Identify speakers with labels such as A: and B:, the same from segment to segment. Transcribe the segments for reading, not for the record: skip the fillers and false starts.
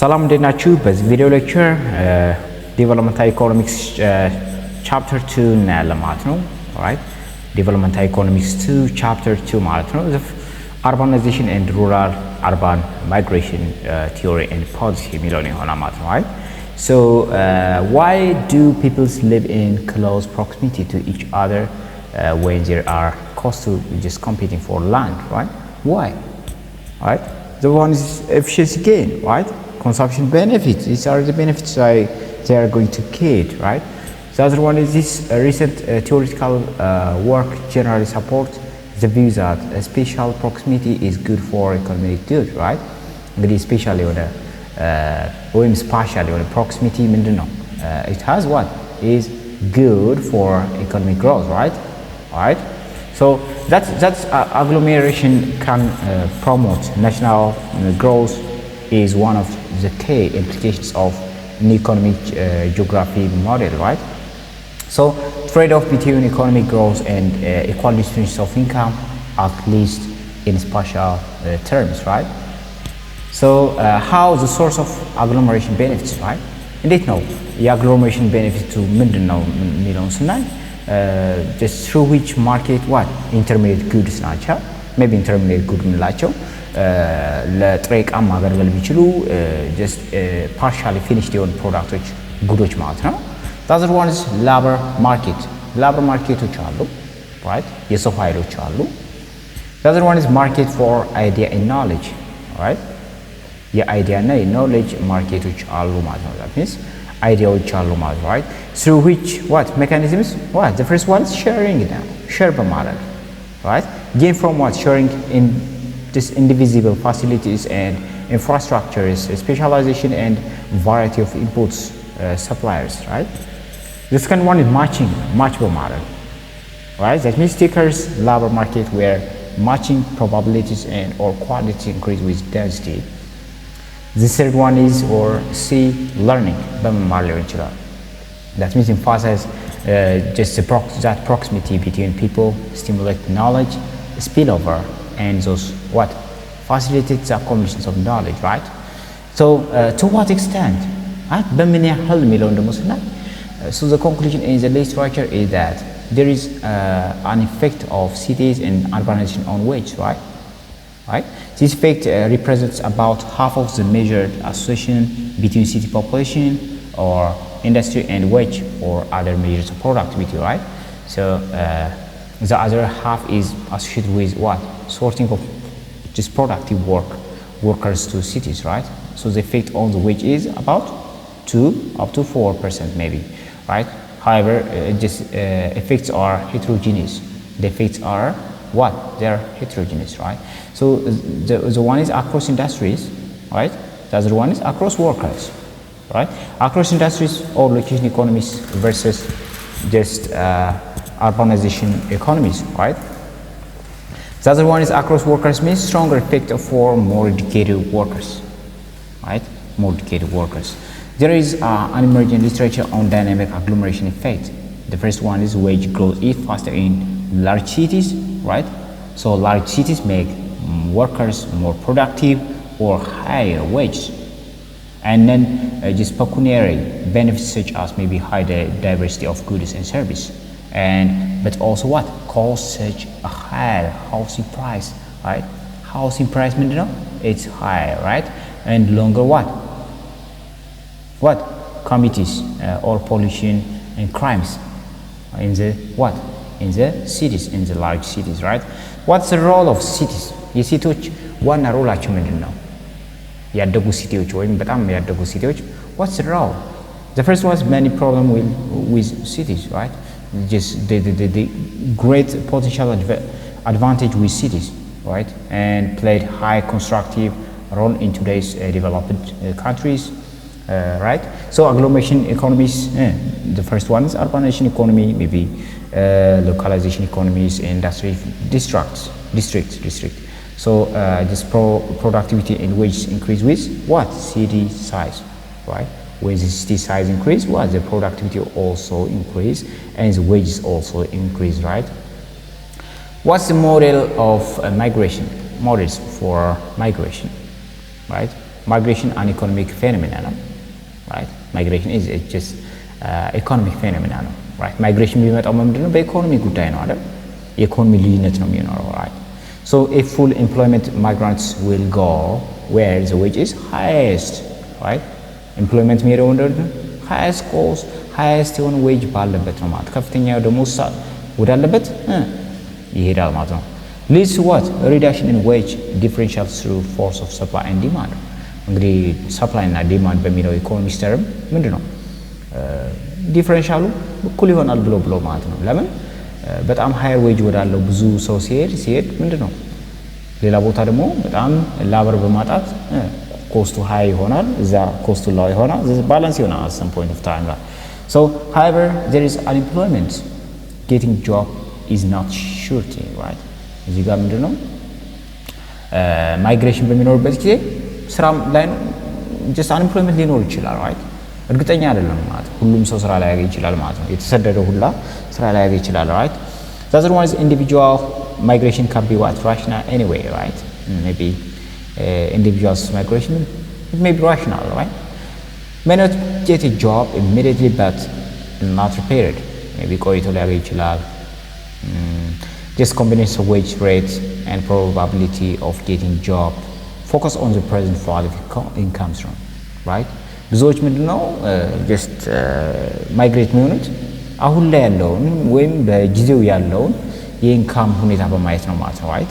A: ሰላም እንዴት ናችሁ? በዚህ ቪዲዮ ሌክቸር ዴቨሎፕመንታል ኢኮኖሚክስ ቻፕተር 2 እናያለን ማለት ነው። ኦልራይት ዴቨሎፕመንታል ኢኮኖሚክስ 2 ቻፕተር 2 ማለት ነው። Urbanization and rural urban migration theory and policy የሚለው ነው ይሆናል ማለት ነው። right? So why do people live in close proximity to each other when there are costs to just competing for land, right? Why? Right? The one is efficiency gain, right? Consumption benefits. These are the benefits they are going to get, right? The other one is this recent theoretical work generally support the view that spatial proximity is good for economic good, right? እንግዲህ spatial የሆነ ወይም spatial የሆነ proximity ምንድን ነው? It has what is good for economic growth, right? Right? So that's agglomeration can promote national growth is one of the key implications of an economic geography model, right? So trade-off between economic growth and equal distribution of income, at least in spatial terms, right? So how the source of agglomeration benefits, right? እንዴት ነው የአግሎሜሬሽን ቤኔፊቱ ምንድን ነው የሚለውን ስናይ just through which market what intermediate goods ናቸው maybe intermediate good የምንላቸው ለጥሬ ዕቃ ማገልገል ቢችሉ just partially finished የሆኑ ፕሮዳክቶች ጉዶች ማለት ነው። The other one is labor market. labor marketoች አሉ, right? የሰው ኃይሎች አሉ። The other one is market for idea and knowledge, right? የአይዲያ እና የknowledge ማርኬቶች አሉ ማለት ነው። that means አይዲያዎች አሉ ማለት ነው, right? Through which what mechanisms? What the first one is sharing now, share በማድረግ, right? Gain from what sharing in this indivisible facilities and infrastructures, specialization and variety of inputs, suppliers, right? The second one is matching, match በማድረግ, right? That means takers labor market where matching probabilities and or quality increase with density. The third one is or C learning በመማር ሊሆን ይችላል. That means emphasize just that proximity between people, stimulate knowledge, spillover, and those what facilitate the accumulation of knowledge, right? So to what extent? በምን ያህል የሚለውን ደግሞ ስናይ so the conclusion in the literature is that there is an effect of cities and urbanization on wage, right? Right? This effect represents about half of the measured association between city population or industry and wage or other measures of productivity, right? So the other half is associated with what? Sorting of just productive workers to cities, right? So the effect on the wage is about 2 up to 4% maybe, right? However, just effects are heterogeneous. The effects are what? They're heterogeneous, right? So the one is across industries, right? The other one is across workers, right? Across industries or location economies versus just urbanization economies, right? The other one is across workers means stronger effect for more educated workers, right? More educated workers. There is an emerging literature on dynamic agglomeration effect. The first one is wage growth is faster in large cities, right? So large cities make workers more productive or higher wages, and then just pecuniary benefits such as maybe high diversity of goods and service, and but also what cause such a higher housing price, right? Housing price means it's higher, right? And longer what committees or pollution and crimes in the what in the cities, in the large cities, right? What's the role of cities? የሲቲዎች ዋና ሮላቸው ምንድን ነው? ያደጉ ሲቲዎች ወይም በጣም ያደጉ ሲቲዎች what's the role? The first one is many problem with cities, right? Just the great potential advantage with cities, right? And played high constructive role in today's developed countries, right? So agglomeration economies, the first one is urbanization economy, maybe localization economies, industry district. So this productivity and wages increase with what? City size, right? When the city size increase, what? The productivity also increase and the wages also increase, right? What's the model of migration? Models for migration, right? migration an economic phenomenon, right? Migration is just economic phenomenon, right? Migration ቢመጣው ምንድነው በኢኮኖሚ ጉዳይ ነው አይደል? የኢኮኖሚ ልዩነት ነው የሚኖረው, right? So if full employment migrants will go where the wage is highest, right? Employment የሚሄደው እንደሆነ highest cost, highest የሆነ wage ባለበት ነው ማለት ከፍተኛ ደሞዝ ወዳለበት ይሄዳል ማለት ነው። leads to what? reduction in wage differential through force of supply and demand. እንግዲህ supply እና demand በሚለው ኢኮኖሚክስ ተርም ምንድነው ዲፈረንሻሉ እኩል ይሆናል ብሎ ማለት ነው። ለምን በጣም ሃየር ዌጅ ወዳለው ብዙ ሰው ሲሄድ ምንድነው ሌላ ቦታ ደግሞ በጣም ላበር በማጣት ኮስቱ ሃይ ይሆናል፣ እዛ ኮስቱ ላው ይሆናል፣ ባላንስ ይሆናል at some point of time. So however there is unemployment, getting job is not surety, right? እዚህ ጋር ምንድነው ማይግሬሽን በሚኖርበት ጊዜ ስራ ላይ just unemployment ሊኖር ይችላል, right? እርግጠኛ አይደለም ማለት ሁሉም ሰው ስራ ላይ ያገኝ ይችላል ማለት ነው። የተሰደደው ሁላ ስራ ላይ ያገኝ ይችላል, right? The other one is individual migration can be what rational anyway, right? Maybe individuals migration it may be rational, right? May not get a job immediately but not prepared. Maybe ቆይቶ ሊያገኝ ይችላል. Just combination of wage rate and probability of getting job. Focus on the present value of income stream, right? ብዙዎች ምንድነው just ማይግሬት የሚሆኑት አሁን ላይ ያለውን ወይም በጊዜው ያለውን የኢንካም ሁኔታ በማየት ነው ማለት ነው, right?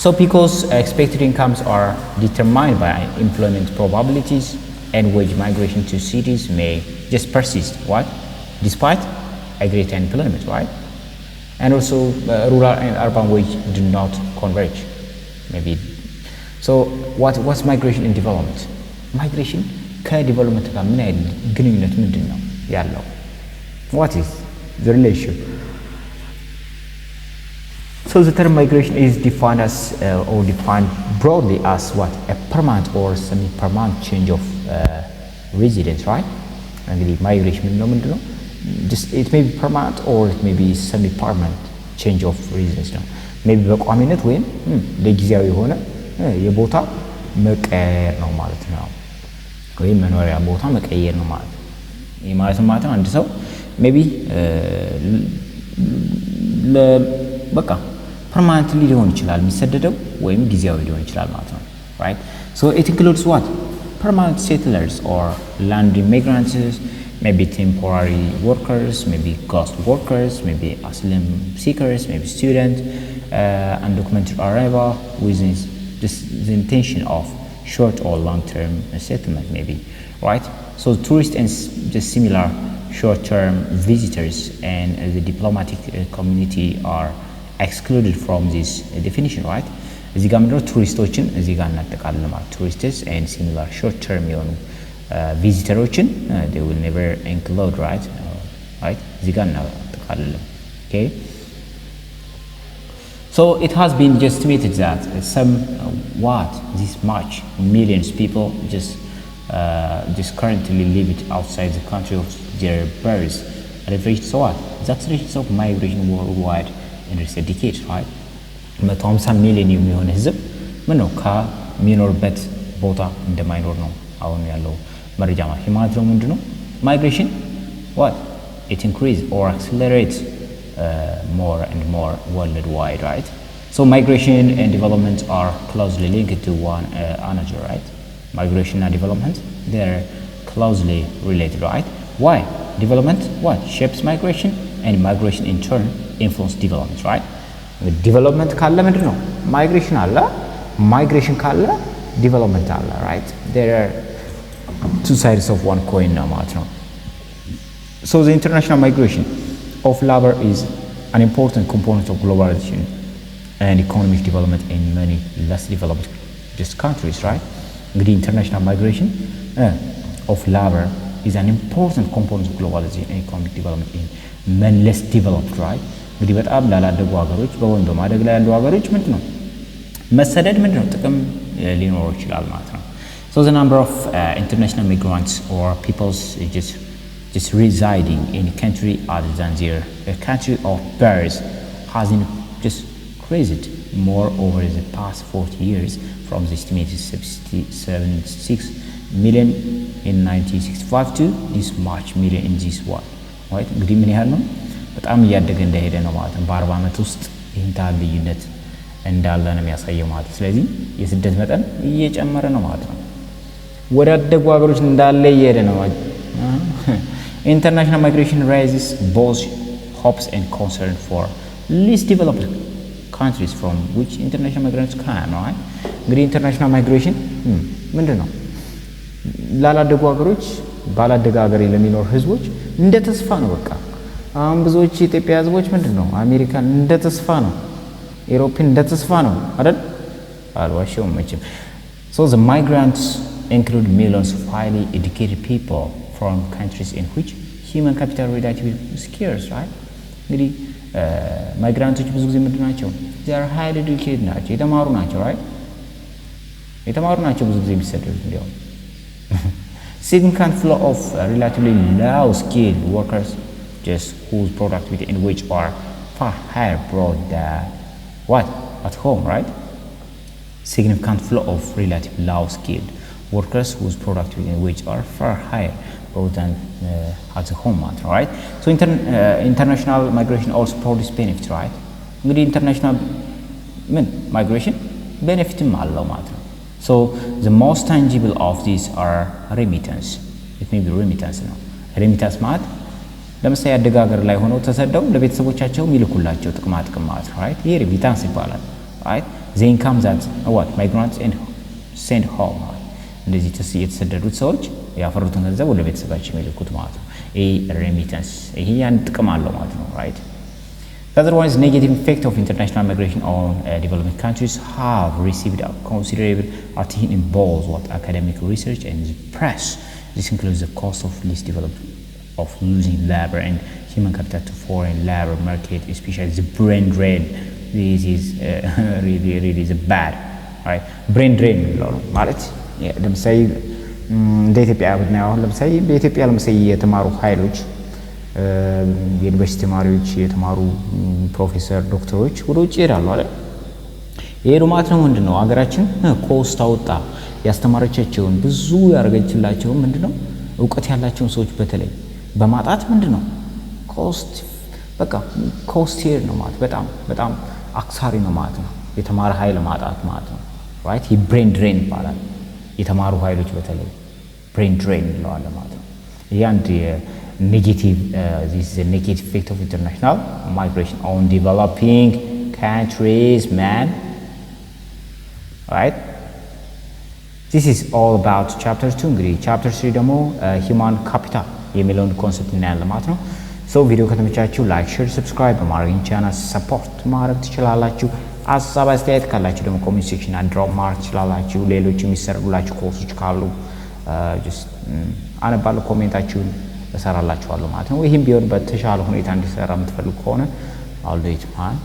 A: So because expected incomes are determined by employment probabilities and wage migration to cities may just persist, what? Despite a great employment, right? And also rural and urban wage do not converge, maybe. So what's migration in development? Migration ከዲቨሎፕመንት ጋር ምን አይነት ግንኙነት ምንድነው ያለው? What is the relation? So the term migration is defined as or defined broadly as what? A permanent or semi-permanent change of residence, right? እንግዲህ migration ምንድነው? Just it may be permanent or it may be semi-permanent change of residence ነው። maybe በቋሚነት ወይም ለጊዜያዊ የሆነ የቦታ መቀየር ነው ማለት ነው። ወይም መኖሪያ ቦታ መቀየር ነው ማለት ነው። ይሄ ማለት አንድ ሰው ሜቢ በቃ ፐርማነንትሊ ሊሆን ይችላል የሚሰደደው ወይም ጊዜያዊ ሊሆን ይችላል ማለት ነው, right? So it includes what? Permanent settlers or land immigrants, maybe temporary workers, maybe ghost workers, maybe asylum seekers, maybe students, undocumented arrival with the intention of short or long-term settlement, maybe, right? So tourists and just similar short-term visitors and the diplomatic community are excluded from this definition, right? እዚህ ጋር ምንድነው ቱሪስቶችን እዚህ ጋር እናጠቃልለን ማለት tourists and similar short-term የሆኑ ቪዚተሮችን they will never include, right? እዚህ ጋር እናጠቃልለን, okay? So it has been estimated that this much millions people just currently live outside the country of their birth. So what? That's the rate of migration worldwide in recent decades, right? 150 ሚሊዮን የሚሆን ህዝብ ምን ነው ከሚኖርበት ቦታ እንደማይኖር ነው አሁን ያለው መረጃ ማለት ነው። ምንድነው migration? What? It increase or accelerates more and more worldwide, right? So migration and development are closely linked to one another, right? Migration and development, they're closely related, right? Why? Development, what? Shapes migration, and migration in turn influence development, right? Development ካለ ምንድነው migration ካለ development አለ, right? There are two sides of one coin now ማለት ነው. So the international migration of labor is an important component of globalization and economic development in many less developed countries, right? The international migration of labor is an important component of globalization and economic development in many less developed, right? እንግዲህ በጣም ላላደጉ ሀገሮች በወይም በማደግ ላይ ያሉ ሀገሮች ምንድነው መሰደድ ምንድነው ጥቅም ሊኖረው ይችላል ማለት ነው። So the number of international migrants or peoples just residing in a country other than their country of birth has just increased more over the past 40 years from the estimated 76 million in 1965 to this much million in this one. right እንግዲህ ምን ያህል ነው በጣም እያደገ እንደሄደ ነው ማለት ነው በ40 ዓመት ውስጥ ይህን ታህል ልዩነት እንዳለ ነው የሚያሳየው ማለት ስለዚህ የስደት መጠን እየጨመረ ነው ማለት ነው ወደ አደጉ ሀገሮች እንዳለ እየሄደ ነው international migration raises both hopes and concern for least developed countries from which international migrants come right እንግዲህ international migration ምንድነው ላላደጉ ሀገሮች ባላደጉ ሀገር ለሚኖር ህዝቦች እንደ ተስፋ ነው በቃ አሁን ብዙዎች ኢትዮጵያ ህዝቦች ምንድነው አሜሪካን እንደ ተስፋ ነው ዩሮፕን እንደ ተስፋ ነው አይደል አልዋሽም መቼም so the migrants include millions of highly educated people from countries in which human capital relatively scarce right እንግዲህ ማይግራንቶች ብዙ ጊዜ ምንድናቸው they are highly educated ናቸው የተማሩ ናቸው right የተማሩ ናቸው ብዙ ጊዜ የሚሰደዱት እንዲያው significant flow of relatively low skilled workers just whose productivity and wage are far higher abroad than what at home right significant flow of relatively low skilled workers whose productivity and wage are far higher abroad than at home right so international migration also produces benefits right እንግዲህ international migration benefitም አለው ማለት ነው so the most tangible of these are remittance it may be remittance ነው remittance ማለት ለምሳሌ ያደገ ሀገር ላይ ሆነው ተሰደው ለቤተሰቦቻቸው የሚልኩላቸው ጥቅማ ማለት ነው right ይሄ remittance ይባላል right the income that what migrants and send home እንደዚህ የተሰደዱት ሰዎች ያፈሩትን ገንዘብ ወደ ቤተሰባቸው የሚልኩት ማለት ነው ይሄ remittance ይሄ ያን ጥቅም አለው ማለት ነው right otherwise negative effect of international migration on developing countries have received a considerable attention in both what academic research and the press this includes the cost of least developed of losing labor and human capital to foreign labor market especially the brain drain this is really is bad right brain drain ማለት ለምሳሌ እንደ ኢትዮጵያ ብናየው ለምሳሌ በኢትዮጵያ ለምሳሌ የተማሩ ኃይሎች የዩኒቨርሲቲ ተማሪዎች የተማሩ ፕሮፌሰር ዶክተሮች ወደ ውጭ ይሄዳሉ አይደል ይሄዱ ማለት ነው ምንድነው ሀገራችን ኮስት አውጣ ያስተማረቻቸውን ብዙ ያረጋችላቸው ምንድነው ዕውቀት ያላቸውን ሰዎች በተለይ በማጣት ምንድነው ኮስት በቃ ኮስት ሄር ነው ማለት በጣም አክሳሪ ነው ማለት ነው የተማረ ኃይል ማጣት ማለት ነው right brain drain ይባላል የተማሩ ኃይሎች በተለይ brain drain ይለዋል ማለት ነው ያንድ negative this is a negative effect of international migration on developing countries man right this is all about chapter 2 እንግዲህ chapter 3 ደግሞ human capital የሚለውን ኮንሰፕት እናያለን ማለት ነው so ቪዲዮ ከተመቻችሁ ላይክ ሼር ሰብስክራይብ በማድረግ ቻናል ሰፖርት ማድረግ ትችላላችሁ ሀሳብ አስተያየት ካላችሁ ደግሞ ኮሜንት ሴክሽን ድሮፕ ማድረግ ትችላላችሁ ሌሎች የሚሰሩላችሁ ኮርሶች ካሉ just አነባለሁ ኮሜንታችሁን እሰራላችኋለሁ ማለት ነው ይሄም ቢሆን በተሻለ ሁኔታ እንዲሰራ የምትፈልጉ ከሆነ I'll do it man